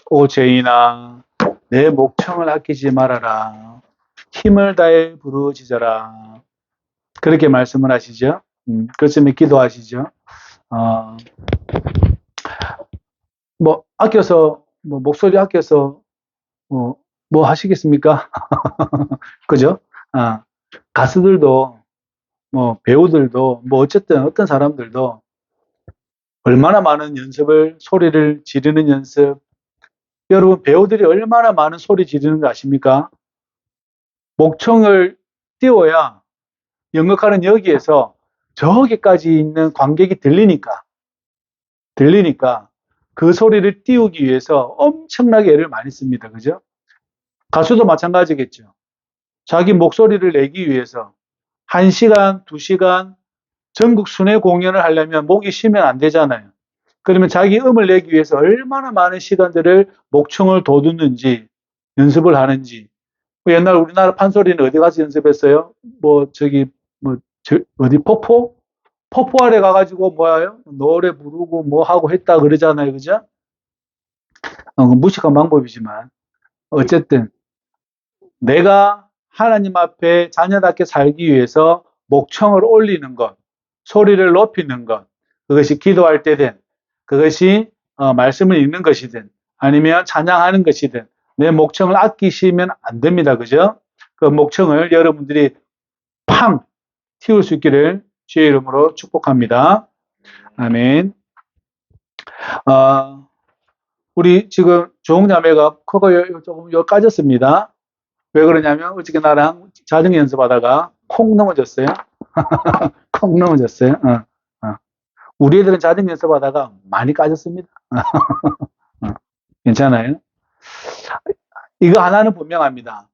오 죄인아, 내 목청을 아끼지 말아라. 힘을 다해 부르짖어라. 그렇게 말씀을 하시죠. 그렇지만 기도하시죠. 어, 아껴서, 목소리 아껴서, 뭐 하시겠습니까? 그죠? 아, 가수들도, 배우들도, 어쨌든 어떤 사람들도 얼마나 많은 연습을, 소리를 지르는 연습. 여러분, 배우들이 얼마나 많은 소리 지르는 거 아십니까? 목청을 띄워야 연극하는 여기에서 저기까지 있는 관객이 들리니까 그 소리를 띄우기 위해서 엄청나게 애를 많이 씁니다. 그죠? 가수도 마찬가지겠죠. 자기 목소리를 내기 위해서 1시간, 2시간 전국 순회 공연을 하려면 목이 쉬면 안 되잖아요. 그러면 자기 음을 내기 위해서 얼마나 많은 시간들을 목청을 돋우는지 연습을 하는지. 옛날 우리나라 판소리는 어디 가서 연습했어요? 어디 포포 아래 가가지고 뭐예요? 노래 부르고 뭐 하고 했다 그러잖아요. 그죠? 무식한 방법이지만 어쨌든 내가 하나님 앞에 자녀답게 살기 위해서 목청을 올리는 것, 소리를 높이는 것, 그것이 기도할 때든, 그것이 말씀을 읽는 것이든, 아니면 찬양하는 것이든, 내 목청을 아끼시면 안 됩니다. 그죠? 그 목청을 여러분들이 팡! 틔울 수 있기를 주의 이름으로 축복합니다. 아멘. 우리 지금 조홍자매가 코가 조금 까졌습니다. 왜 그러냐면 어저께 나랑 자전거 연습하다가 콩 넘어졌어요. 콩 넘어졌어요. 우리 애들은 자전거 연습하다가 많이 까졌습니다. 괜찮아요? 이거 하나는 분명합니다.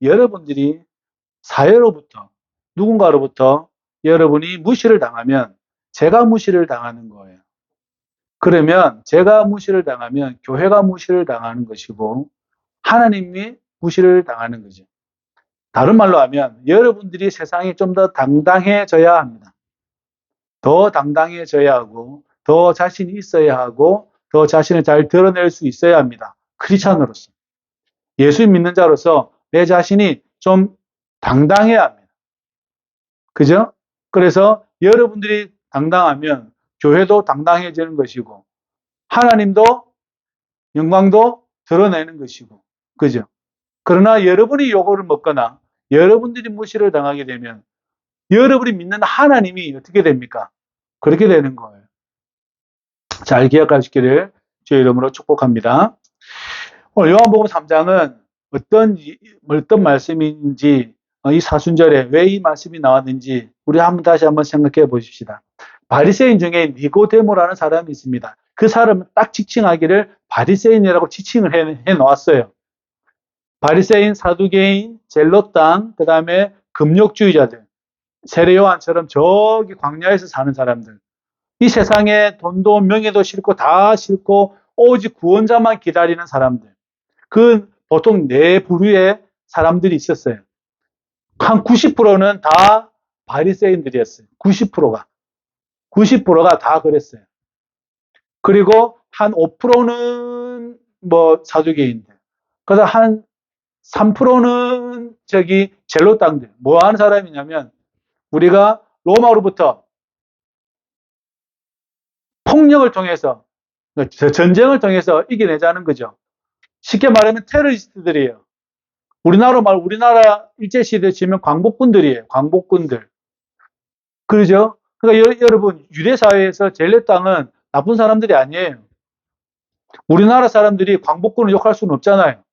여러분들이 사회로부터 누군가로부터 여러분이 무시를 당하면 제가 무시를 당하는 거예요. 그러면 제가 무시를 당하면 교회가 무시를 당하는 것이고 하나님이 무시를 당하는 거죠. 다른 말로 하면 여러분들이 세상에 좀 더 당당해져야 합니다. 더 당당해져야 하고 더 자신이 있어야 하고 더 자신을 잘 드러낼 수 있어야 합니다. 크리스찬으로서. 예수 믿는 자로서 내 자신이 좀 당당해야 합니다. 그죠? 그래서 여러분들이 당당하면 교회도 당당해지는 것이고 하나님도 영광도 드러내는 것이고 그죠? 그러나 여러분이 요거를 먹거나 여러분들이 무시를 당하게 되면 여러분이 믿는 하나님이 어떻게 됩니까? 그렇게 되는 거예요. 잘 기억하시기를 주의 이름으로 축복합니다. 오늘 요한복음 3장은 어떤 말씀인지 이 사순절에 왜 이 말씀이 나왔는지 우리 다시 한번 생각해 보십시다. 바리새인 중에 니고데모라는 사람이 있습니다. 그 사람은 딱 지칭하기를 바리새인이라고 지칭을 해 놓았어요. 바리새인, 사두개인, 젤롯당, 그 다음에 금욕주의자들, 세례요한처럼 저기 광야에서 사는 사람들. 이 세상에 돈도 명예도 싫고 다 싫고 오직 구원자만 기다리는 사람들. 그 보통 네 부류의 사람들이 있었어요. 한 90%는 다 바리새인들이었어요. 90%가 다 그랬어요. 그리고 한 5%는 사두개인들. 그래서 한 3%는 저기 젤로땅들. 뭐 하는 사람이냐면 우리가 로마로부터 폭력을 통해서 전쟁을 통해서 이겨내자는 거죠. 쉽게 말하면 테러리스트들이에요. 우리나라 일제시대 치면 광복군들이에요. 광복군들. 그러죠? 그러니까 여러분 유대사회에서 젤로땅은 나쁜 사람들이 아니에요. 우리나라 사람들이 광복군을 욕할 수는 없잖아요.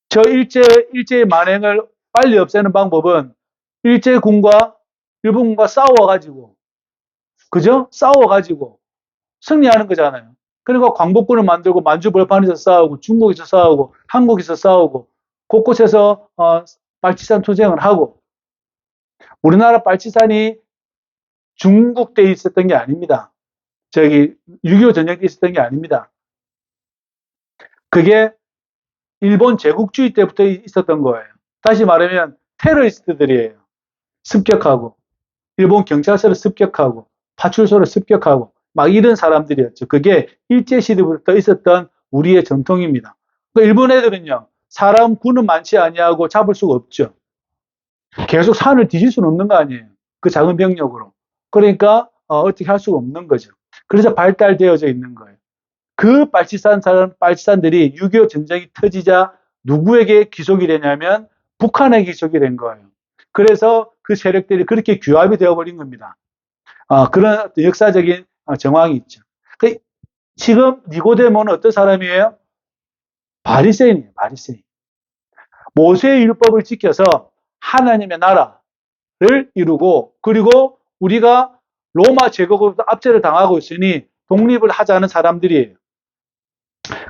저 일제의 만행을 빨리 없애는 방법은 일제군과 일본군과 싸워가지고, 그죠? 싸워가지고 승리하는 거잖아요. 그러니까 광복군을 만들고 만주벌판에서 싸우고 중국에서 싸우고 한국에서 싸우고 곳곳에서 빨치산 투쟁을 하고 우리나라 빨치산이 중국 때 있었던 게 아닙니다. 6.25 전쟁 때 있었던 게 아닙니다. 그게 일본 제국주의 때부터 있었던 거예요. 다시 말하면 테러리스트들이에요. 습격하고 일본 경찰서를 습격하고 파출소를 습격하고 막 이런 사람들이었죠. 그게 일제시대부터 있었던 우리의 전통입니다. 그 일본 애들은요, 사람 구는 많지 아니하고 잡을 수가 없죠. 계속 산을 뒤질 수는 없는 거 아니에요. 그 작은 병력으로. 그러니까 어떻게 할 수가 없는 거죠. 그래서 발달되어져 있는 거예요. 그 빨치산들이 6.25 전쟁이 터지자 누구에게 기속이 되냐면 북한에 기속이 된 거예요. 그래서 그 세력들이 그렇게 규합이 되어버린 겁니다. 그런 어떤 역사적인 정황이 있죠. 그 지금 니고데모는 어떤 사람이에요? 바리새인이에요. 바리새인. 모세의 율법을 지켜서 하나님의 나라를 이루고, 그리고 우리가 로마 제국으로부터 압제를 당하고 있으니 독립을 하자는 사람들이에요.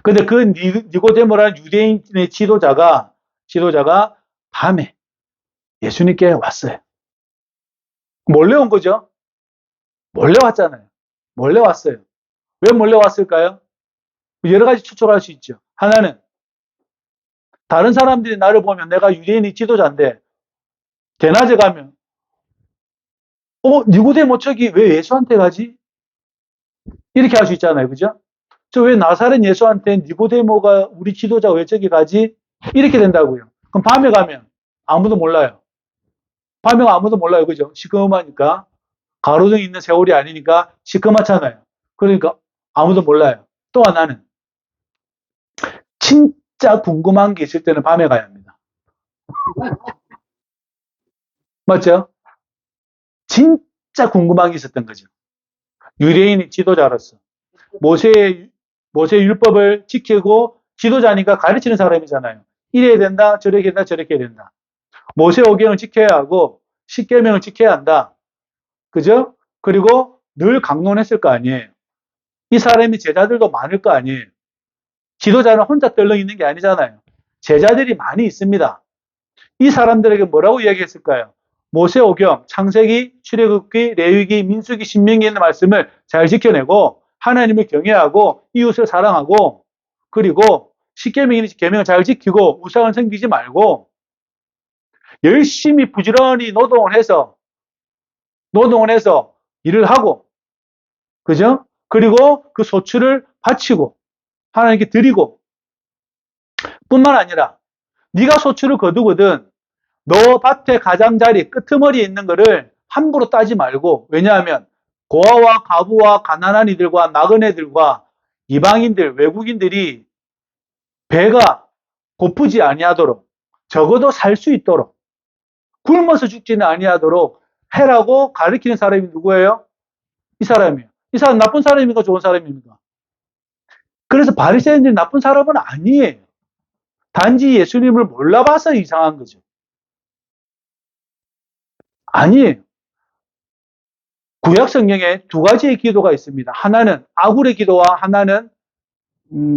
근데 그 니고데모라는 유대인의 지도자가 밤에 예수님께 왔어요. 몰래 온 거죠. 몰래 왔잖아요. 몰래 왔어요. 왜 몰래 왔을까요? 여러 가지 추측할 수 있죠. 하나는 다른 사람들이 나를 보면 내가 유대인의 지도자인데 대낮에 가면 니고데모 저기 왜 예수한테 가지? 이렇게 할 수 있잖아요. 그죠? 저 왜 나사렛 예수한테 니고데모가 우리 지도자 왜 저기 가지? 이렇게 된다고요. 그럼 밤에 가면 아무도 몰라요. 밤에 가면 아무도 몰라요. 그죠? 시커먼하니까. 가로등 있는 세월이 아니니까 시커멓잖아요. 그러니까 아무도 몰라요. 또 하나는 진짜 궁금한 게 있을 때는 밤에 가야 합니다. 맞죠? 진짜 궁금한 게 있었던 거죠. 유대인이 지도자로서 모세의 율법을 지키고 지도자니까 가르치는 사람이잖아요. 이래야 된다, 저렇게 된다, 저렇게 해야 된다. 모세 오경을 지켜야 하고 십계명을 지켜야 한다. 그죠? 그리고 늘 강론했을 거 아니에요. 이 사람이 제자들도 많을 거 아니에요. 지도자는 혼자 떨렁 있는 게 아니잖아요. 제자들이 많이 있습니다. 이 사람들에게 뭐라고 이야기했을까요? 모세오경, 창세기, 출애굽기, 레위기, 민수기, 신명기에 있는 말씀을 잘 지켜내고 하나님을 경외하고 이웃을 사랑하고 그리고 십계명이니 계명을 잘 지키고 우상을 섬기지 말고 열심히 부지런히 노동을 해서 일을 하고 그죠? 그리고 그 소출을 바치고 하나님께 드리고 뿐만 아니라 네가 소출을 거두거든 너 밭의 가장자리 끄트머리에 있는 거를 함부로 따지 말고 왜냐하면 고아와 가부와 가난한 이들과 나그네들과 이방인들 외국인들이 배가 고프지 아니하도록 적어도 살 수 있도록 굶어서 죽지는 아니하도록 해라고 가르치는 사람이 누구예요? 이 사람이에요. 이 사람 나쁜 사람입니까? 좋은 사람입니까? 그래서 바리새인들이 나쁜 사람은 아니에요. 단지 예수님을 몰라봐서 이상한 거죠. 아니에요. 구약 성경에 두 가지의 기도가 있습니다. 하나는 아굴의 기도와 하나는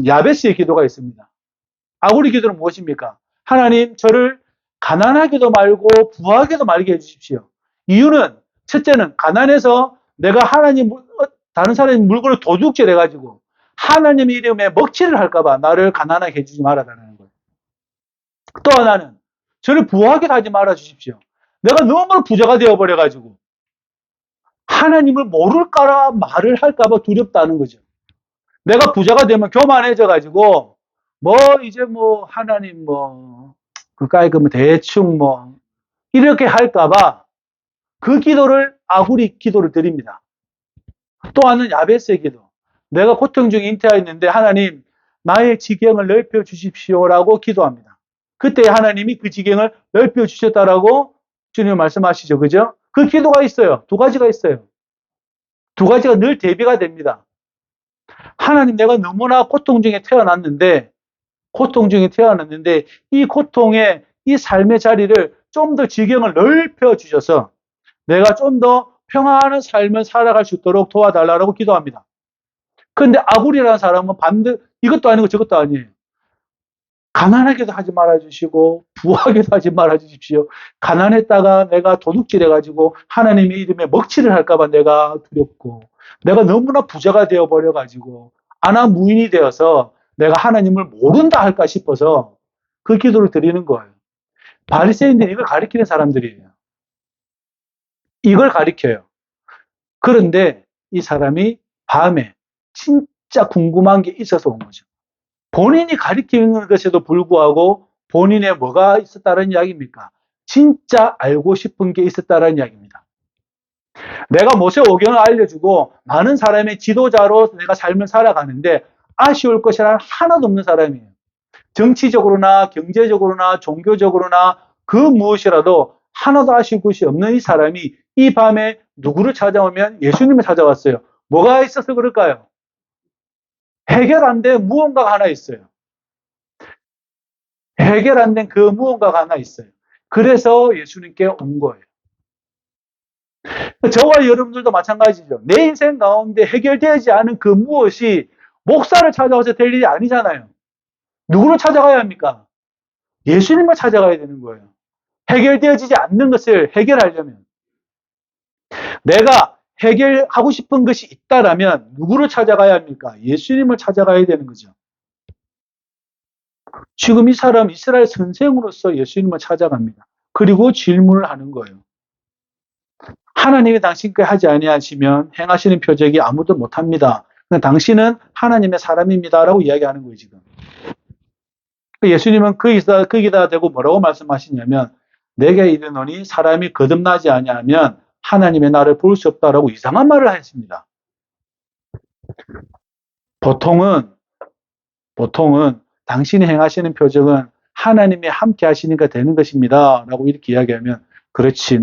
야베스의 기도가 있습니다. 아굴의 기도는 무엇입니까? 하나님 저를 가난하게도 말고 부하게도 말게 해주십시오. 이유는 첫째는 가난해서 내가 다른 사람의 물건을 도둑질 해가지고 하나님의 이름에 먹칠을 할까봐 나를 가난하게 해주지 말아달라는 거예요. 또 하나는 저를 부하게 하지 말아 주십시오. 내가 너무 부자가 되어버려가지고 하나님을 모를까라 말을 할까봐 두렵다는 거죠. 내가 부자가 되면 교만해져가지고 이제 하나님 그까이 대충 이렇게 할까봐 그 기도를 아구리 기도를 드립니다. 또 하나는 야베스의 기도. 내가 고통 중에 잉태하였는데 하나님 나의 지경을 넓혀 주십시오라고 기도합니다. 그때 하나님이 그 지경을 넓혀 주셨다라고 주님 말씀하시죠. 그죠? 그 기도가 있어요. 두 가지가 있어요. 두 가지가 늘 대비가 됩니다. 하나님 내가 너무나 고통 중에 태어났는데 이 고통의 이 삶의 자리를 좀 더 지경을 넓혀 주셔서 내가 좀 더 평안한 삶을 살아갈 수 있도록 도와달라고 기도합니다. 그런데 아굴이라는 사람은 이것도 아니고 저것도 아니에요. 가난하게도 하지 말아주시고 부하게도 하지 말아주십시오. 가난했다가 내가 도둑질해가지고 하나님의 이름에 먹칠을 할까봐 내가 두렵고 내가 너무나 부자가 되어버려가지고 아나무인이 되어서 내가 하나님을 모른다 할까 싶어서 그 기도를 드리는 거예요. 바리새인들이 이걸 가리키는 사람들이에요. 이걸 가리켜요. 그런데 이 사람이 밤에 진짜 궁금한 게 있어서 온 거죠. 본인이 가리키는 것에도 불구하고 본인의 뭐가 있었다는 이야기입니까? 진짜 알고 싶은 게 있었다는 이야기입니다. 내가 모세오경을 알려주고 많은 사람의 지도자로 내가 삶을 살아가는데 아쉬울 것이란 하나도 없는 사람이에요. 정치적으로나 경제적으로나 종교적으로나 그 무엇이라도 하나도 아쉬울 것이 없는 이 사람이 이 밤에 누구를 찾아오면 예수님을 찾아왔어요. 뭐가 있어서 그럴까요? 해결 안 된 무언가가 하나 있어요. 해결 안 된 그 무언가가 하나 있어요. 그래서 예수님께 온 거예요. 저와 여러분들도 마찬가지죠. 내 인생 가운데 해결되지 않은 그 무엇이 목사를 찾아와서 될 일이 아니잖아요. 누구를 찾아가야 합니까? 예수님을 찾아가야 되는 거예요. 해결되어지지 않는 것을 해결하려면 내가 해결하고 싶은 것이 있다라면 누구를 찾아가야 합니까? 예수님을 찾아가야 되는 거죠. 지금 이 사람 이스라엘 선생으로서 예수님을 찾아갑니다. 그리고 질문을 하는 거예요. 하나님이 당신께 하지 아니하시면 행하시는 표적이 아무도 못합니다. 당신은 하나님의 사람입니다라고 이야기하는 거예요, 지금. 예수님은 거기다 대고 뭐라고 말씀하시냐면 내게 이르노니 사람이 거듭나지 아니하면 하나님의 나라를 볼 수 없다라고 이상한 말을 하십니다. 보통은 당신이 행하시는 표적은 하나님이 함께 하시니까 되는 것입니다. 라고 이렇게 이야기하면 그렇지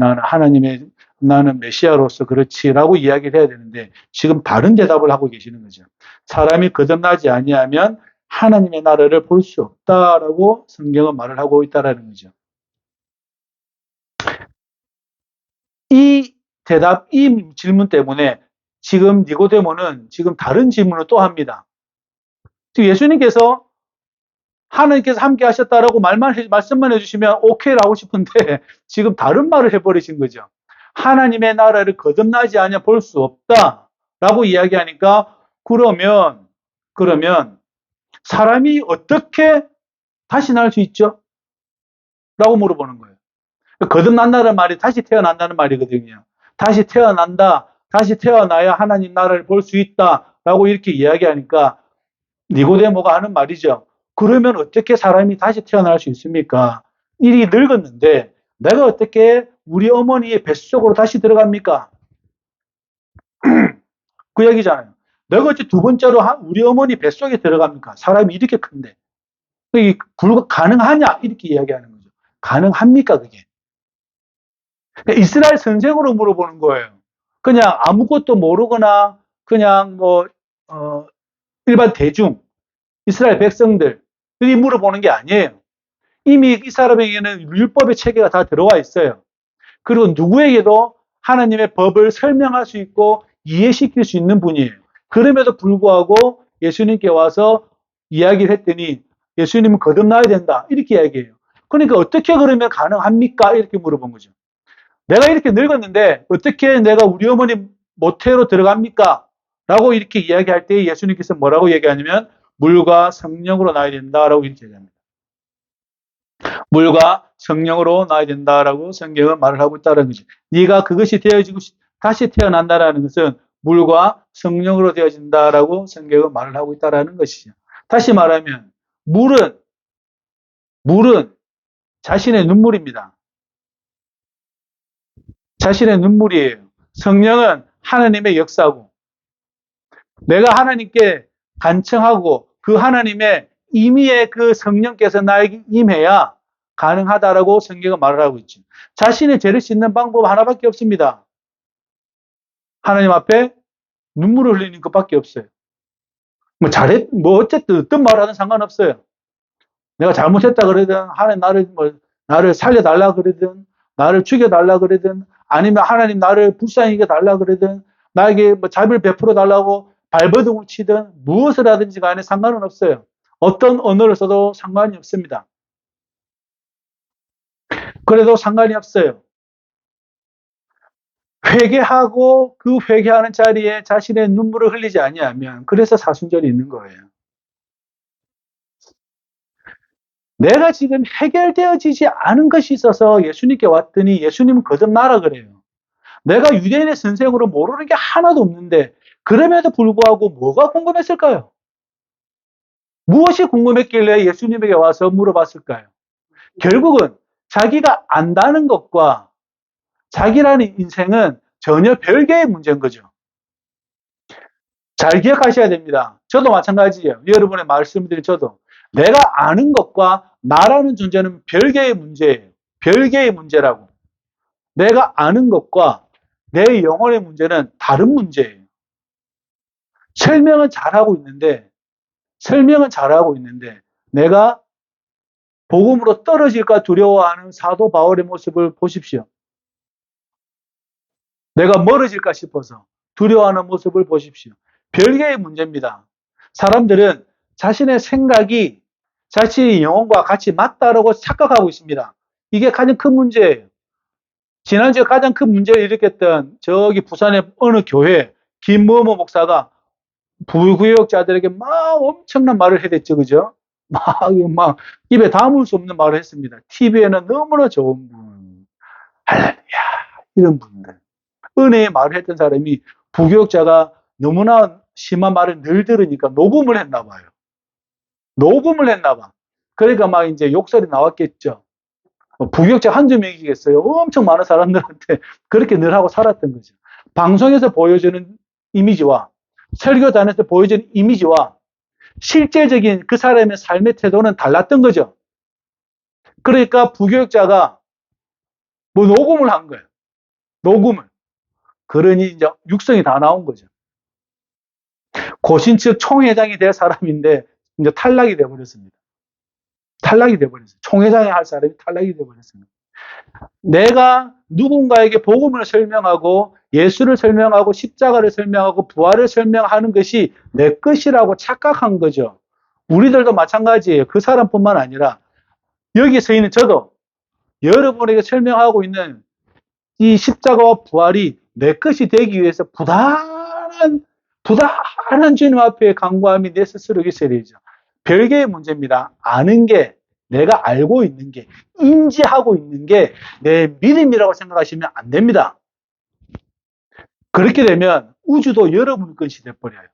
나는 메시아로서 그렇지라고 이야기를 해야 되는데 지금 다른 대답을 하고 계시는 거죠. 사람이 거듭나지 아니하면 하나님의 나라를 볼 수 없다라고 성경은 말을 하고 있다라는 거죠. 이 질문 때문에 지금 니고데모는 지금 다른 질문을 또 합니다. 예수님께서 하나님께서 함께 하셨다라고 말씀만 해주시면 오케이라고 하고 싶은데 지금 다른 말을 해버리신 거죠. 하나님의 나라를 거듭나지 않아 볼 수 없다라고 이야기하니까 그러면 사람이 어떻게 다시 날 수 있죠? 라고 물어보는 거예요. 거듭난다는 말이 다시 태어난다는 말이거든요. 다시 태어나야 하나님 나라를 볼 수 있다라고 이렇게 이야기하니까 니고데모가 하는 말이죠. 그러면 어떻게 사람이 다시 태어날 수 있습니까? 일이 늙었는데 내가 어떻게 우리 어머니의 뱃속으로 다시 들어갑니까? 그 얘기잖아요. 내가 어째 두 번째로 우리 어머니 뱃속에 들어갑니까? 사람이 이렇게 큰데. 이게 가능하냐? 이렇게 이야기하는 거죠. 가능합니까, 그게? 이스라엘 선생으로 물어보는 거예요. 그냥 아무것도 모르거나 그냥 일반 대중, 이스라엘 백성들이 물어보는 게 아니에요. 이미 이 사람에게는 율법의 체계가 다 들어와 있어요. 그리고 누구에게도 하나님의 법을 설명할 수 있고 이해시킬 수 있는 분이에요. 그럼에도 불구하고 예수님께 와서 이야기를 했더니 예수님은 거듭나야 된다. 이렇게 이야기해요. 그러니까 어떻게 그러면 가능합니까? 이렇게 물어본 거죠. 내가 이렇게 늙었는데 어떻게 내가 우리 어머니 모태로 들어갑니까? 라고 이렇게 이야기할 때 예수님께서 뭐라고 얘기하냐면 물과 성령으로 나야 된다라고 이렇게 얘기합니다. 물과 성령으로 나야 된다라고 성경은 말을 하고 있다는 거죠. 네가 그것이 되어지고 다시 태어난다라는 것은 물과 성령으로 되어진다라고 성경은 말을 하고 있다라는 것이죠. 다시 말하면 물은 자신의 눈물입니다. 자신의 눈물이에요. 성령은 하나님의 역사고 내가 하나님께 간청하고 그 하나님의 임의의 그 성령께서 나에게 임해야 가능하다라고 성경은 말을 하고 있죠. 자신의 죄를 씻는 방법 하나밖에 없습니다. 하나님 앞에 눈물을 흘리는 것밖에 없어요. 어쨌든 어떤 말 하든 상관없어요. 내가 잘못했다 그러든 하나님 나를 살려달라 그러든 나를 죽여달라 그러든 아니면 하나님 나를 불쌍히 여겨달라 그러든 나에게 자비를 베풀어 달라고 발버둥을 치든 무엇을 하든지 간에 상관은 없어요. 어떤 언어를 써도 상관이 없습니다. 그래도 상관이 없어요. 회개하고 그 회개하는 자리에 자신의 눈물을 흘리지 아니하면 그래서 사순절이 있는 거예요. 내가 지금 해결되어지지 않은 것이 있어서 예수님께 왔더니 예수님은 거듭나라 그래요. 내가 유대인의 선생으로 모르는 게 하나도 없는데 그럼에도 불구하고 뭐가 궁금했을까요? 무엇이 궁금했길래 예수님에게 와서 물어봤을까요? 결국은 자기가 안다는 것과 자기라는 인생은 전혀 별개의 문제인 거죠. 잘 기억하셔야 됩니다. 저도 마찬가지예요. 여러분의 말씀드린 저도. 내가 아는 것과 나라는 존재는 별개의 문제예요. 별개의 문제라고. 내가 아는 것과 내 영혼의 문제는 다른 문제예요. 설명은 잘하고 있는데 내가 복음으로 떨어질까 두려워하는 사도 바울의 모습을 보십시오. 내가 멀어질까 싶어서 두려워하는 모습을 보십시오. 별개의 문제입니다. 사람들은 자신의 생각이 자신의 영혼과 같이 맞다라고 착각하고 있습니다. 이게 가장 큰 문제예요. 지난주에 가장 큰 문제를 일으켰던 저기 부산의 어느 교회 김모모 목사가 부구역자들에게 막 엄청난 말을 해댔죠. 그죠? 막 입에 담을 수 없는 말을 했습니다. TV에는 너무나 좋은 분, 할렐루야, 이런 분들. 은혜의 말을 했던 사람이 부교육자가 너무나 심한 말을 늘 들으니까 녹음을 했나 봐요. 녹음을 했나 봐. 그러니까 막 이제 욕설이 나왔겠죠. 부교육자 한두 명이겠어요. 엄청 많은 사람들한테 그렇게 늘 하고 살았던 거죠. 방송에서 보여주는 이미지와 설교단에서 보여주는 이미지와 실제적인 그 사람의 삶의 태도는 달랐던 거죠. 그러니까 부교육자가 뭐 녹음을 한 거예요. 녹음을. 그러니 이제 육성이 다 나온 거죠. 고신측 총회장이 될 사람인데 이제 탈락이 돼버렸습니다. 탈락이 돼버렸어요. 총회장이 할 사람이 탈락이 돼버렸습니다. 내가 누군가에게 복음을 설명하고 예수를 설명하고 십자가를 설명하고 부활을 설명하는 것이 내 것이라고 착각한 거죠. 우리들도 마찬가지예요. 그 사람뿐만 아니라 여기 서 있는 저도 여러분에게 설명하고 있는 이 십자가와 부활이 내 것이 되기 위해서 부단한 주님 앞에 간구함이 내 스스로에게 있어야 되죠. 별개의 문제입니다. 아는 게, 내가 알고 있는 게, 인지하고 있는 게 내 믿음이라고 생각하시면 안 됩니다. 그렇게 되면 우주도 여러분 것이 돼버려요.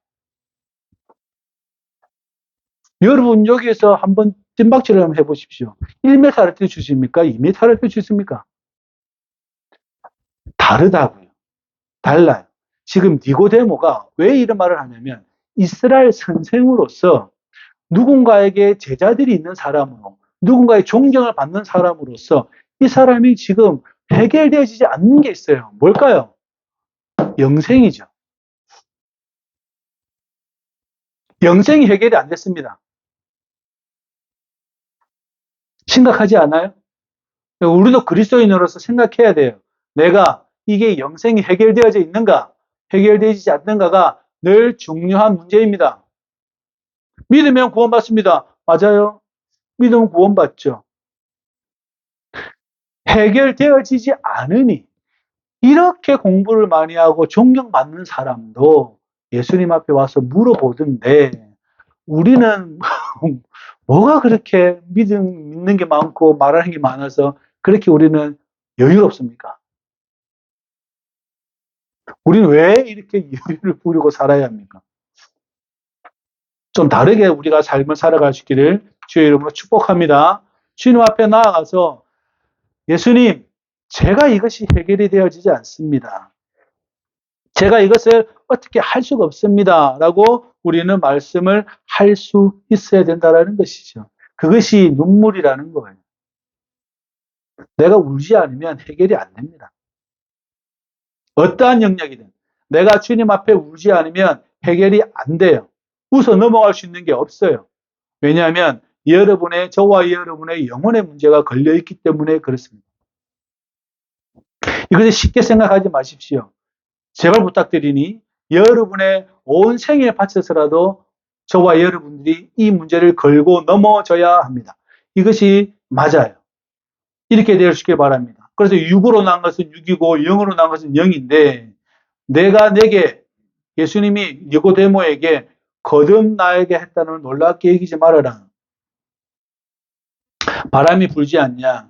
여러분 여기에서 한번 찜박질을 한번 해보십시오. 1m를 뛸 수 있습니까? 2m를 뛸 수 있습니까? 다르다고요. 달라요. 지금 니고데모가 왜 이런 말을 하냐면 이스라엘 선생으로서 누군가에게 제자들이 있는 사람으로 누군가의 존경을 받는 사람으로서 이 사람이 지금 해결되어지지 않는 게 있어요. 뭘까요? 영생이죠. 영생이 해결이 안 됐습니다. 심각하지 않아요? 우리도 그리스도인으로서 생각해야 돼요. 내가 이게 영생이 해결되어져 있는가, 해결되지 않는가가 늘 중요한 문제입니다. 믿으면 구원받습니다. 맞아요. 믿으면 구원받죠. 해결되어지지 않으니 이렇게 공부를 많이 하고 존경받는 사람도 예수님 앞에 와서 물어보던데 우리는 뭐가 그렇게 믿는 게 많고 말하는 게 많아서 그렇게 우리는 여유롭습니까? 우리는 왜 이렇게 여유를 부리고 살아야 합니까? 좀 다르게 우리가 삶을 살아갈 수 있기를 주의 이름으로 축복합니다. 주님 앞에 나아가서 예수님, 제가 이것이 해결이 되어지지 않습니다. 제가 이것을 어떻게 할 수가 없습니다. 라고 우리는 말씀을 할 수 있어야 된다는 것이죠. 그것이 눈물이라는 거예요. 내가 울지 않으면 해결이 안 됩니다. 어떠한 영역이든 내가 주님 앞에 울지 않으면 해결이 안 돼요. 웃어 넘어갈 수 있는 게 없어요. 왜냐하면 저와 여러분의 영혼의 문제가 걸려있기 때문에 그렇습니다. 이것을 쉽게 생각하지 마십시오. 제발 부탁드리니 여러분의 온 생에 바쳐서라도 저와 여러분들이 이 문제를 걸고 넘어져야 합니다. 이것이 맞아요. 이렇게 될 수 있길 바랍니다. 그래서 육으로 난 것은 육이고 영으로 난 것은 영인데 내게 예수님이 니고데모에게 거듭 나에게 했다는 놀랍게 여기지 말아라. 바람이 불지 않냐.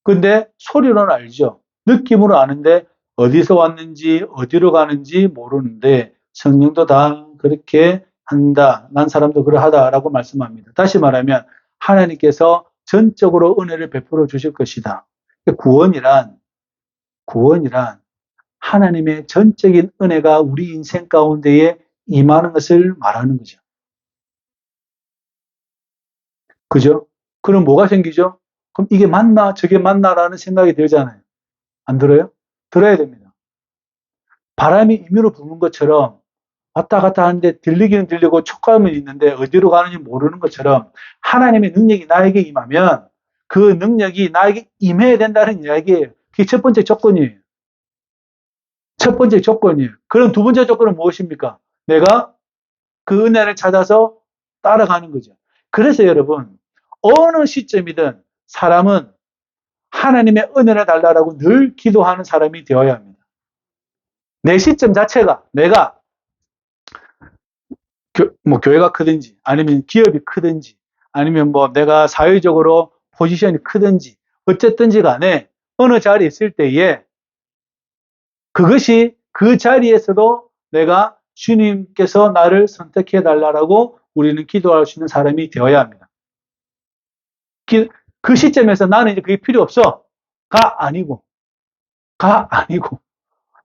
근데 소리로는 알죠. 느낌으로 아는데 어디서 왔는지 어디로 가는지 모르는데 성령도 다 그렇게 한다. 난 사람도 그러하다라고 말씀합니다. 다시 말하면 하나님께서 전적으로 은혜를 베풀어 주실 것이다. 구원이란 하나님의 전적인 은혜가 우리 인생 가운데에 임하는 것을 말하는 거죠. 그죠? 그럼 뭐가 생기죠? 그럼 이게 맞나 저게 맞나라는 생각이 들잖아요. 안 들어요? 들어야 됩니다. 바람이 임의로 부는 것처럼 왔다 갔다 하는데 들리기는 들리고 촉감은 있는데 어디로 가는지 모르는 것처럼 하나님의 능력이 나에게 임하면 그 능력이 나에게 임해야 된다는 이야기예요. 그게 첫 번째 조건이에요. 첫 번째 조건이에요. 그럼 두 번째 조건은 무엇입니까? 내가 그 은혜를 찾아서 따라가는 거죠. 그래서 여러분, 어느 시점이든 사람은 하나님의 은혜를 달라고 늘 기도하는 사람이 되어야 합니다. 내 시점 자체가 내가 교회가 크든지 아니면 기업이 크든지 아니면 뭐 내가 사회적으로 포지션이 크든지 어쨌든지 간에 어느 자리에 있을 때에 그것이 그 자리에서도 내가 주님께서 나를 선택해 달라고 우리는 기도할 수 있는 사람이 되어야 합니다. 그 시점에서 나는 이제 그게 필요 없어. 가 아니고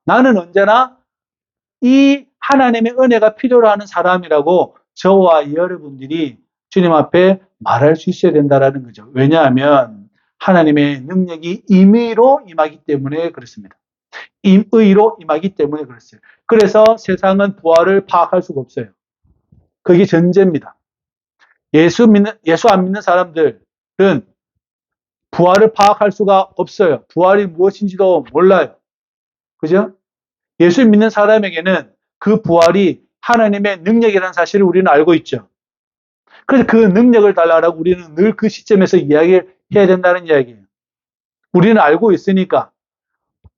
나는 언제나 이 하나님의 은혜가 필요로 하는 사람이라고 저와 여러분들이 주님 앞에 말할 수 있어야 된다는 거죠. 왜냐하면 하나님의 능력이 임의로 임하기 때문에 그렇습니다. 임의로 임하기 때문에 그렇어요. 그래서 세상은 부활을 파악할 수가 없어요. 그게 전제입니다. 예수 안 믿는 사람들은 부활을 파악할 수가 없어요. 부활이 무엇인지도 몰라요. 그죠? 예수 믿는 사람에게는 그 부활이 하나님의 능력이라는 사실을 우리는 알고 있죠. 그래서 그 능력을 달라고 우리는 늘 그 시점에서 이야기를 해야 된다는 이야기예요. 우리는 알고 있으니까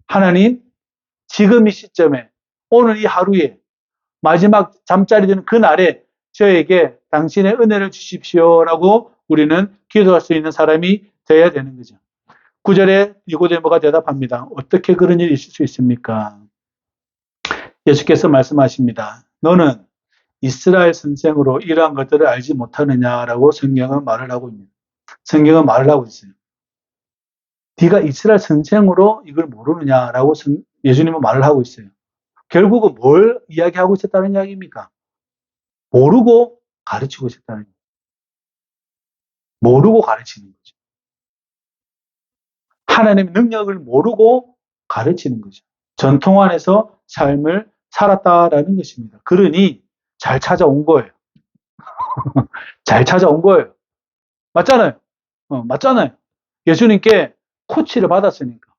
하나님 지금 이 시점에 오늘 이 하루에 마지막 잠자리 드는 그날에 저에게 당신의 은혜를 주십시오라고 우리는 기도할 수 있는 사람이 되어야 되는 거죠. 9절에 니고데모가 대답합니다. 어떻게 그런 일이 있을 수 있습니까? 예수께서 말씀하십니다. 너는 이스라엘 선생으로 이러한 것들을 알지 못하느냐라고 성경은 말을 하고 있습니다. 성경은 말을 하고 있어요. 네가 이스라엘 선생으로 이걸 모르느냐라고 예수님은 말을 하고 있어요. 결국은 뭘 이야기하고 있었다는 이야기입니까? 모르고 가르치고 있었다는 거예요. 모르고 가르치는 거죠. 하나님의 능력을 모르고 가르치는 거죠. 전통 안에서 삶을 살았다라는 것입니다. 그러니 잘 찾아온 거예요. 잘 찾아온 거예요. 맞잖아요. 맞잖아요. 예수님께 코치를 받았으니까.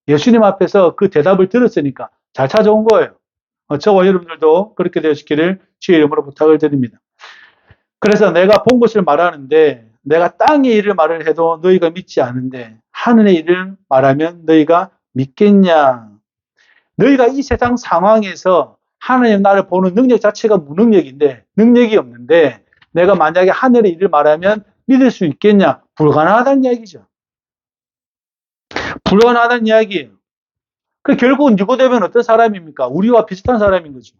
예수님 앞에서 그 대답을 들었으니까 잘 찾아온 거예요. 저와 여러분들도 그렇게 되시기를 주의 이름으로 부탁을 드립니다. 그래서 내가 본 것을 말하는데 내가 땅의 일을 말을 해도 너희가 믿지 않은데 하늘의 일을 말하면 너희가 믿겠냐. 너희가 이 세상 상황에서 하나님 나를 보는 능력 자체가 무능력인데 능력이 없는데 내가 만약에 하늘의 일을 말하면 믿을 수 있겠냐. 불가능하다는 이야기죠. 불가능하다는 이야기예요. 그 결국은 니고데모는 어떤 사람입니까? 우리와 비슷한 사람인 거죠.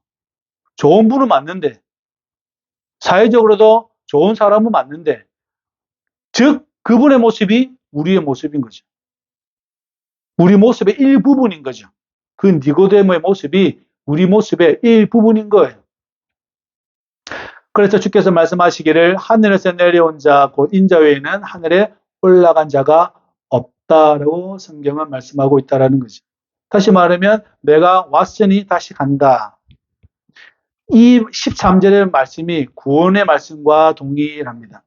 좋은 분은 맞는데 사회적으로도 좋은 사람은 맞는데 즉 그분의 모습이 우리의 모습인 거죠. 우리 모습의 일부분인 거죠. 그 니고데모의 모습이 우리 모습의 일부분인 거예요. 그래서 주께서 말씀하시기를 하늘에서 내려온 자 곧 인자 외에는 하늘에 올라간 자가 없다라고 성경은 말씀하고 있다는 거죠. 다시 말하면 내가 왔으니 다시 간다. 이 13절의 말씀이 구원의 말씀과 동일합니다.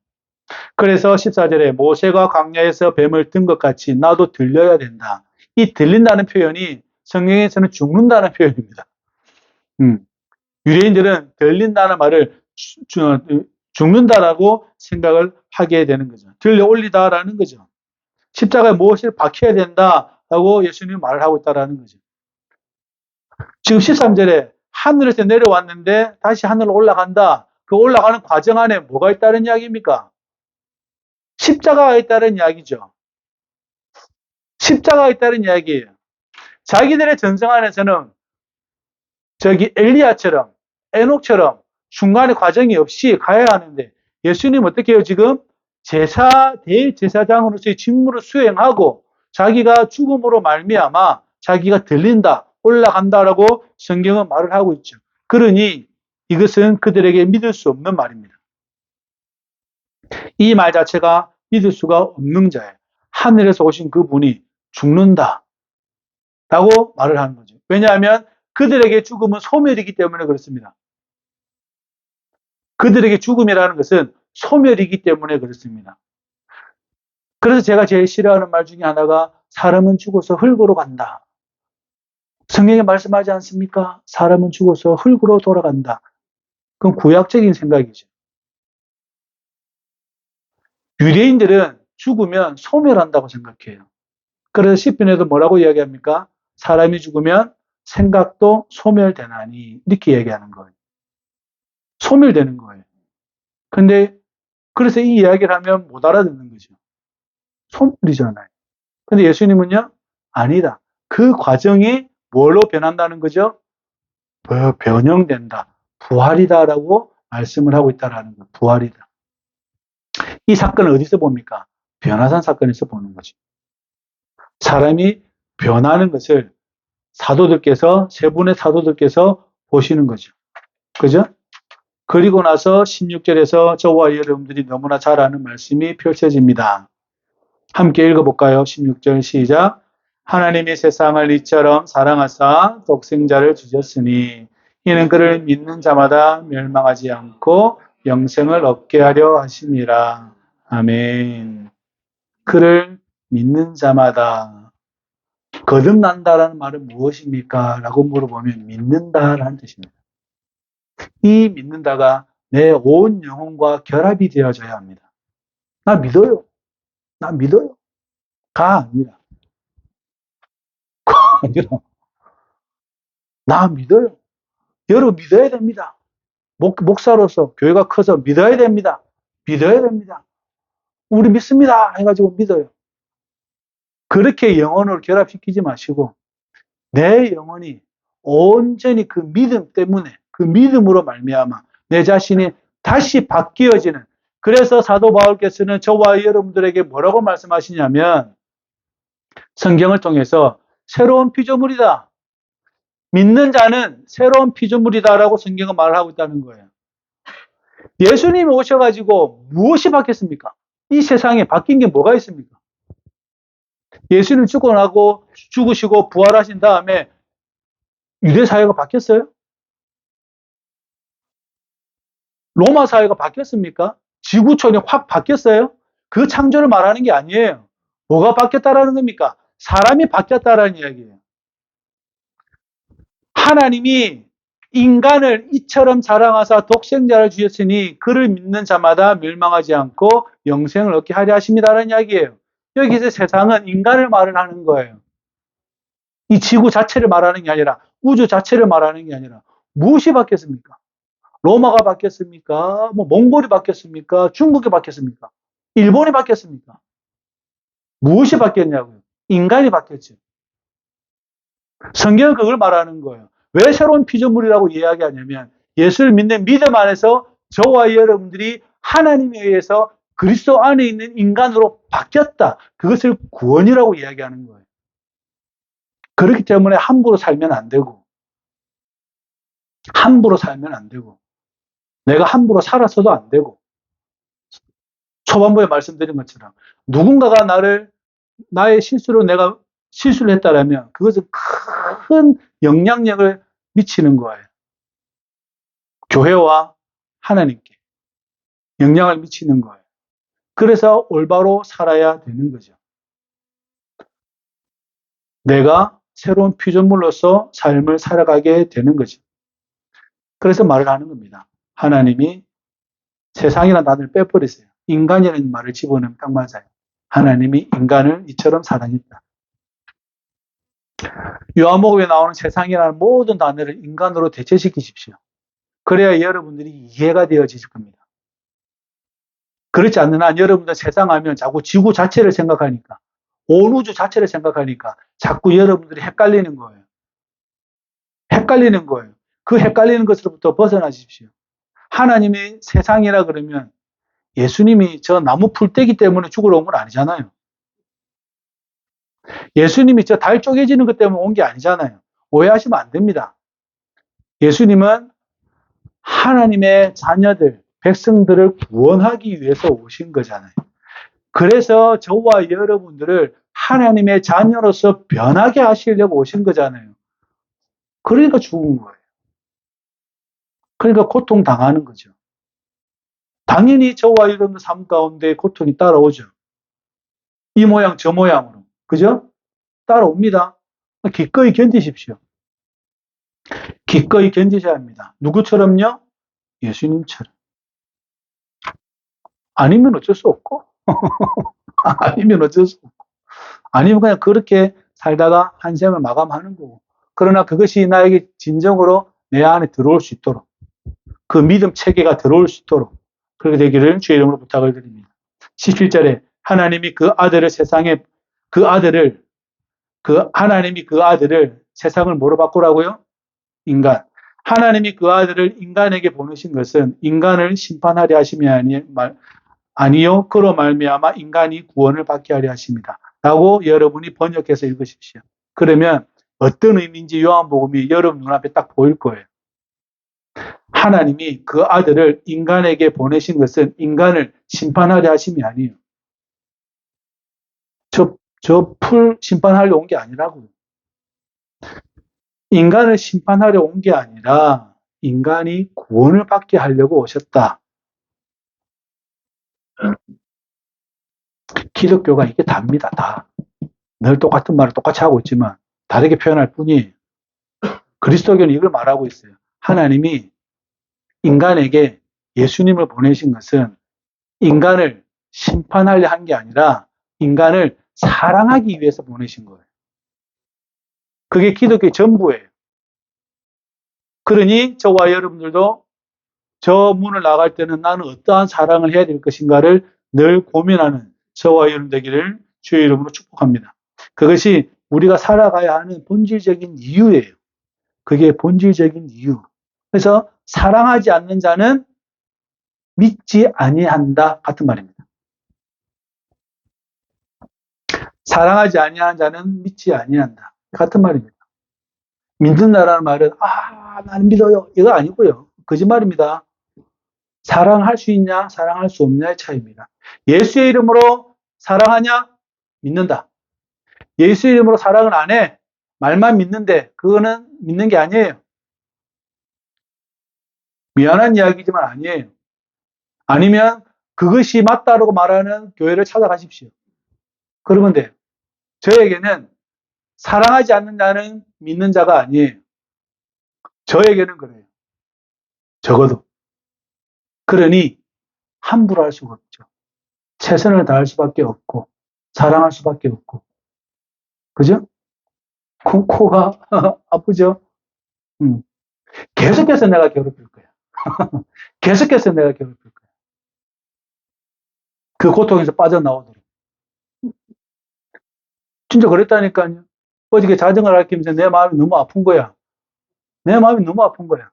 그래서 14절에 모세가 광야에서 뱀을 든 것 같이 나도 들려야 된다. 이 들린다는 표현이 성경에서는 죽는다는 표현입니다. 유대인들은 들린다는 말을 죽는다라고 생각을 하게 되는 거죠. 들려 올리다라는 거죠. 십자가에 무엇을 박혀야 된다라고 예수님이 말을 하고 있다라는 거죠. 지금 13절에 하늘에서 내려왔는데 다시 하늘로 올라간다. 그 올라가는 과정 안에 뭐가 있다는 이야기입니까? 십자가가 있다는 이야기죠. 십자가가 있다는 이야기예요. 자기들의 전성 안에서는 저기 엘리야처럼 에녹처럼 중간에 과정이 없이 가야 하는데 예수님 어떻게 해요? 지금 대제사장으로서의 직무를 수행하고 자기가 죽음으로 말미암아 자기가 들린다, 올라간다라고 성경은 말을 하고 있죠. 그러니 이것은 그들에게 믿을 수 없는 말입니다. 이 말 자체가 믿을 수가 없는 자예요. 하늘에서 오신 그분이 죽는다 라고 말을 하는 거죠. 왜냐하면 그들에게 죽음은 소멸이기 때문에 그렇습니다. 그들에게 죽음이라는 것은 소멸이기 때문에 그렇습니다. 그래서 제가 제일 싫어하는 말 중에 하나가 사람은 죽어서 흙으로 간다. 성경에 말씀하지 않습니까? 사람은 죽어서 흙으로 돌아간다. 그건 구약적인 생각이죠. 유대인들은 죽으면 소멸한다고 생각해요. 그래서 시편에도 뭐라고 이야기합니까? 사람이 죽으면 생각도 소멸되나니 이렇게 얘기하는 거예요. 소멸되는 거예요. 근데 그래서 이 이야기를 하면 못 알아듣는 거죠. 소멸이잖아요. 근데 예수님은요? 아니다. 그 과정이 뭘로 변한다는 거죠? 변형된다. 부활이다라고 말씀을 하고 있다라는 거예요. 부활이다. 이 사건을 어디서 봅니까? 변화산 사건에서 보는 거죠. 사람이 변하는 것을 세 분의 사도들께서 보시는 거죠. 그죠? 그리고 나서 16절에서 저와 여러분들이 너무나 잘 아는 말씀이 펼쳐집니다. 함께 읽어볼까요? 16절 시작. 하나님이 세상을 이처럼 사랑하사 독생자를 주셨으니 이는 그를 믿는 자마다 멸망하지 않고 영생을 얻게 하려 하심이라. 아멘. 그를 믿는 자마다 거듭난다라는 말은 무엇입니까? 라고 물어보면 믿는다라는 뜻입니다. 이 믿는다가 내 온 영혼과 결합이 되어져야 합니다. 나 믿어요. 나 믿어요. 가 아니라. 아니라. 나 믿어요. 여러분 믿어야 됩니다. 목사로서 교회가 커서 믿어야 됩니다. 믿어야 됩니다. 우리 믿습니다. 해가지고 믿어요. 그렇게 영혼을 결합시키지 마시고 내 영혼이 온전히 그 믿음 때문에 그 믿음으로 말미암아 내 자신이 다시 바뀌어지는 그래서 사도 바울께서는 저와 여러분들에게 뭐라고 말씀하시냐면 성경을 통해서 새로운 피조물이다. 믿는 자는 새로운 피조물이다라고 성경은 말을 하고 있다는 거예요. 예수님이 오셔가지고 무엇이 바뀌었습니까? 이 세상에 바뀐 게 뭐가 있습니까? 예수님 죽으시고 부활하신 다음에 유대 사회가 바뀌었어요? 로마 사회가 바뀌었습니까? 지구촌이 확 바뀌었어요? 그 창조를 말하는 게 아니에요. 뭐가 바뀌었다라는 겁니까? 사람이 바뀌었다라는 이야기예요. 하나님이 인간을 이처럼 사랑하사 독생자를 주셨으니 그를 믿는 자마다 멸망하지 않고 영생을 얻게 하려 하십니다라는 이야기예요. 여기서 세상은 인간을 말을 하는 거예요. 이 지구 자체를 말하는 게 아니라 우주 자체를 말하는 게 아니라 무엇이 바뀌었습니까? 로마가 바뀌었습니까? 몽골이 바뀌었습니까? 중국이 바뀌었습니까? 일본이 바뀌었습니까? 무엇이 바뀌었냐고요? 인간이 바뀌었죠. 성경은 그걸 말하는 거예요. 왜 새로운 피조물이라고 이야기하냐면 예수를 믿는 믿음 안에서 저와 여러분들이 하나님에 의해서 그리스도 안에 있는 인간으로 바뀌었다. 그것을 구원이라고 이야기하는 거예요. 그렇기 때문에 함부로 살면 안 되고 내가 함부로 살아서도 안 되고 초반부에 말씀드린 것처럼 누군가가 나의 실수로 내가 실수를 했다라면 그것은 큰 영향력을 미치는 거예요. 교회와 하나님께 영향을 미치는 거예요. 그래서 올바로 살아야 되는 거죠. 내가 새로운 피조물로서 삶을 살아가게 되는 거죠. 그래서 말을 하는 겁니다. 하나님이 세상이란 단어를 빼버리세요. 인간이라는 말을 집어넣으면 딱 맞아요. 하나님이 인간을 이처럼 사랑했다. 요한복음에 나오는 세상이라는 모든 단어를 인간으로 대체시키십시오. 그래야 여러분들이 이해가 되어지실 겁니다. 그렇지 않는 한 여러분들 세상 하면 자꾸 지구 자체를 생각하니까 온 우주 자체를 생각하니까 자꾸 여러분들이 헷갈리는 거예요. 그 헷갈리는 것으로부터 벗어나십시오. 하나님의 세상이라 그러면 예수님이 저 나무 풀떼기 때문에 죽으러 온 건 아니잖아요. 예수님이 저 달 쪼개지는 것 때문에 온 게 아니잖아요. 오해하시면 안 됩니다. 예수님은 하나님의 자녀들, 백성들을 구원하기 위해서 오신 거잖아요. 그래서 저와 여러분들을 하나님의 자녀로서 변하게 하시려고 오신 거잖아요. 그러니까 죽은 거예요. 그러니까 고통당하는 거죠. 당연히 저와 여러분들 삶 가운데 고통이 따라오죠. 이 모양 저 모양으로. 그죠? 따라옵니다. 기꺼이 견디십시오. 기꺼이 견디셔야 합니다. 누구처럼요? 예수님처럼. 아니면 어쩔 수 없고 아니면 어쩔 수 없고 아니면 그냥 그렇게 살다가 한 생을 마감하는 거고. 그러나 그것이 나에게 진정으로 내 안에 들어올 수 있도록 그 믿음 체계가 들어올 수 있도록 그렇게 되기를 주의 이름으로 부탁을 드립니다. 17절에 하나님이 그 아들을 세상에 하나님이 그 아들을 세상을 뭐로 바꾸라고요? 인간. 하나님이 그 아들을 인간에게 보내신 것은 인간을 심판하려 하심이 아니요 그로 말미암아 인간이 구원을 받게 하려 하십니다. 라고 여러분이 번역해서 읽으십시오. 그러면 어떤 의미인지 요한복음이 여러분 눈앞에 딱 보일 거예요. 하나님이 그 아들을 인간에게 보내신 것은 인간을 심판하려 하심이 아니에요. 저 풀 심판하려 온 게 아니라고요. 인간을 심판하려 온 게 아니라 인간이 구원을 받게 하려고 오셨다. 기독교가 이게 답니다. 다. 늘 똑같은 말을 똑같이 하고 있지만 다르게 표현할 뿐이에요. 그리스도교는 이걸 말하고 있어요. 하나님이 인간에게 예수님을 보내신 것은 인간을 심판하려 한 게 아니라 인간을 사랑하기 위해서 보내신 거예요. 그게 기독교의 전부예요. 그러니 저와 여러분들도 저 문을 나갈 때는 나는 어떠한 사랑을 해야 될 것인가를 늘 고민하는 저와 여러분 되기를 주의 이름으로 축복합니다. 그것이 우리가 살아가야 하는 본질적인 이유예요. 그게 본질적인 이유. 그래서 사랑하지 않는 자는 믿지 아니한다 같은 말입니다. 사랑하지 아니하는 자는 믿지 아니한다 같은 말입니다. 믿는다라는 말은 나는 믿어요 이거 아니고요. 거짓말입니다. 사랑할 수 있냐 사랑할 수 없냐의 차이입니다. 예수의 이름으로 사랑하냐 믿는다. 예수의 이름으로 사랑을 안 해 말만 믿는데 그거는 믿는 게 아니에요. 미안한 이야기지만 아니에요. 아니면 그것이 맞다라고 말하는 교회를 찾아가십시오. 그러면 돼요. 저에게는 사랑하지 않는 자는 믿는 자가 아니에요. 저에게는 그래요. 적어도. 그러니 함부로 할 수가 없죠. 최선을 다할 수밖에 없고 사랑할 수밖에 없고. 그죠? 코가 아프죠? 계속해서 내가 괴롭힐 거야. 계속해서 내가 괴롭힐 거야. 그 고통에서 빠져나오도록. 진짜 그랬다니까요. 어저께 자전거를 앓기면서 내 마음이 너무 아픈 거야. 내 마음이 너무 아픈 거야.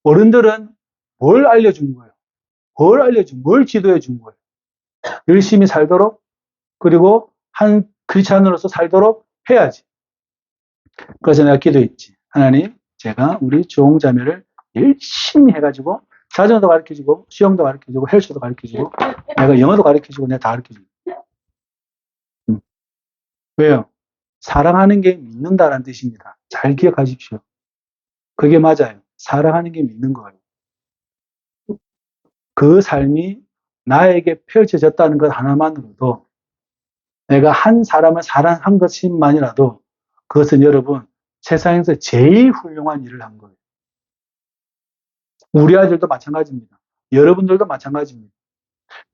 어른들은 뭘 알려준 거예요? 뭘 지도해 준 거예요? 열심히 살도록, 그리고 한 크리스찬으로서 살도록 해야지. 그래서 내가 기도했지. 하나님, 제가 우리 조홍자매를 열심히 해가지고 자전거도 가르쳐주고 수영도 가르쳐주고 헬스도 가르쳐주고 내가 영어도 가르쳐주고 내가 다 가르쳐주고. 왜요? 사랑하는 게 믿는다라는 뜻입니다. 잘 기억하십시오. 그게 맞아요. 사랑하는 게 믿는 거예요. 그 삶이 나에게 펼쳐졌다는 것 하나만으로도 내가 한 사람을 사랑한 것만이라도 그것은 여러분 세상에서 제일 훌륭한 일을 한 거예요. 우리 아들도 마찬가지입니다. 여러분들도 마찬가지입니다.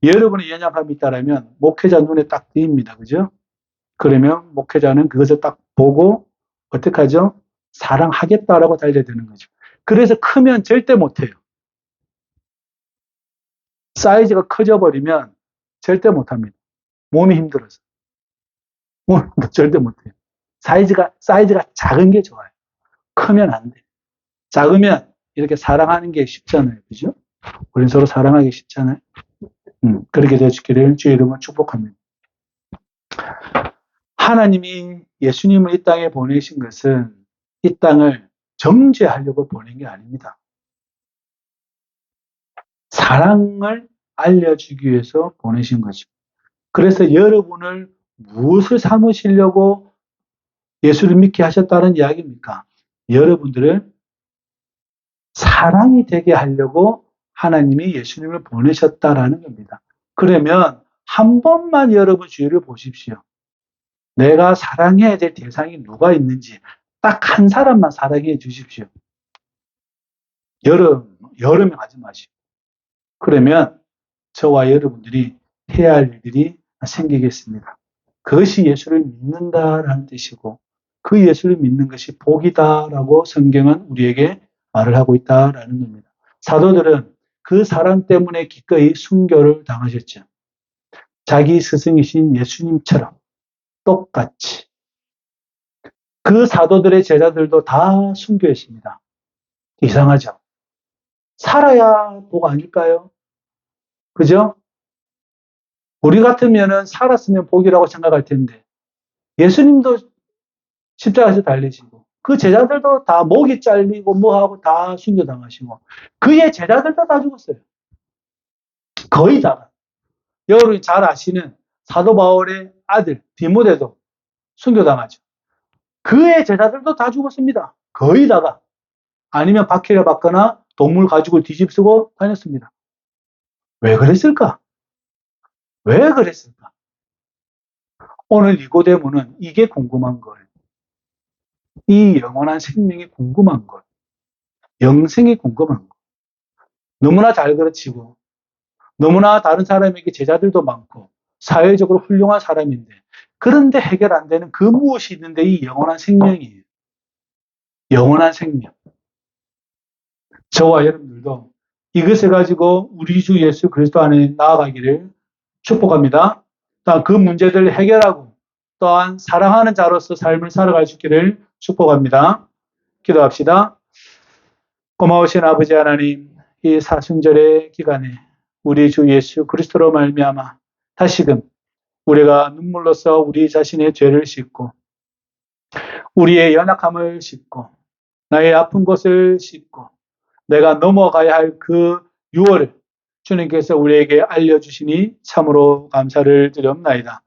여러분의 연약함이 있다면 목회자 눈에 딱 띄입니다. 그죠? 그러면 목회자는 그것을 딱 보고 어떻게 하죠? 사랑하겠다라고 달려드는 거죠. 그래서 크면 절대 못해요. 사이즈가 커져버리면 절대 못합니다. 몸이 힘들어서. 절대 못해요. 사이즈가 작은 게 좋아요. 크면 안 돼. 작으면 이렇게 사랑하는 게 쉽잖아요. 그죠? 우린 서로 사랑하기 쉽잖아요. 그렇게 되시기를 주의 이름으로 축복합니다. 하나님이 예수님을 이 땅에 보내신 것은 이 땅을 정죄하려고 보낸 게 아닙니다. 사랑을 알려주기 위해서 보내신 거죠. 그래서 여러분을 무엇을 삼으시려고 예수를 믿게 하셨다는 이야기입니까? 여러분들을 사랑이 되게 하려고 하나님이 예수님을 보내셨다라는 겁니다. 그러면 한 번만 여러분 주위를 보십시오. 내가 사랑해야 될 대상이 누가 있는지 딱 한 사람만 사랑해 주십시오. 여러 명 하지 마시고. 그러면 저와 여러분들이 해야 할 일들이 생기겠습니다. 그것이 예수를 믿는다라는 뜻이고 그 예수를 믿는 것이 복이다라고 성경은 우리에게 말을 하고 있다라는 겁니다. 사도들은 그 사랑 때문에 기꺼이 순교를 당하셨죠. 자기 스승이신 예수님처럼 똑같이. 그 사도들의 제자들도 다 순교했습니다. 이상하죠? 살아야 복 아닐까요? 그죠? 우리 같으면은 살았으면 복이라고 생각할 텐데 예수님도 십자가에서 달리시고 그 제자들도 다 목이 잘리고 뭐하고 다 순교당하시고 그의 제자들도 다 죽었어요. 거의 다. 여러분이 잘 아시는 사도 바울의 아들 디모데도 순교당하죠. 그의 제자들도 다 죽었습니다. 거의 다가. 아니면 박해를 받거나 동물 가지고 뒤집쓰고 다녔습니다. 왜 그랬을까? 왜 그랬을까? 오늘 니고데모는 이게 궁금한 거예요. 이 영원한 생명이 궁금한 거예요. 영생이 궁금한 거예요. 너무나 잘 가르치고 너무나 다른 사람에게 제자들도 많고 사회적으로 훌륭한 사람인데 그런데 해결 안 되는 그 무엇이 있는데 이 영원한 생명이에요. 영원한 생명. 저와 여러분들도 이것을 가지고 우리 주 예수 그리스도 안에 나아가기를 축복합니다. 또한 그 문제들을 해결하고 또한 사랑하는 자로서 삶을 살아갈 수 있기를 축복합니다. 기도합시다. 고마우신 아버지 하나님, 이 사순절의 기간에 우리 주 예수 그리스도로 말미암아 다시금 우리가 눈물로써 우리 자신의 죄를 씻고 우리의 연약함을 씻고 나의 아픈 것을 씻고 내가 넘어가야 할 그 유월을 주님께서 우리에게 알려주시니 참으로 감사를 드렸나이다.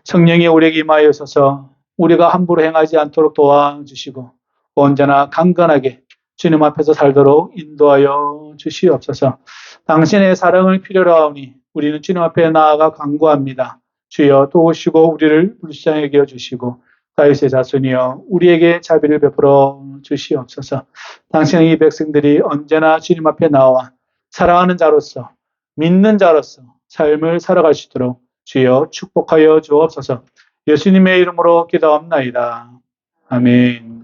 성령이 우리에게 임하여서서 우리가 함부로 행하지 않도록 도와주시고 언제나 강건하게 주님 앞에서 살도록 인도하여 주시옵소서. 당신의 사랑을 필요로 하오니 우리는 주님 앞에 나아가 간구합니다. 주여 도우시고 우리를 불쌍히 여겨주시고 다윗의 자손이여 우리에게 자비를 베풀어 주시옵소서. 당신의 이 백성들이 언제나 주님 앞에 나와 사랑하는 자로서 믿는 자로서 삶을 살아갈 수 있도록 주여 축복하여 주옵소서. 예수님의 이름으로 기도합나이다. 아멘.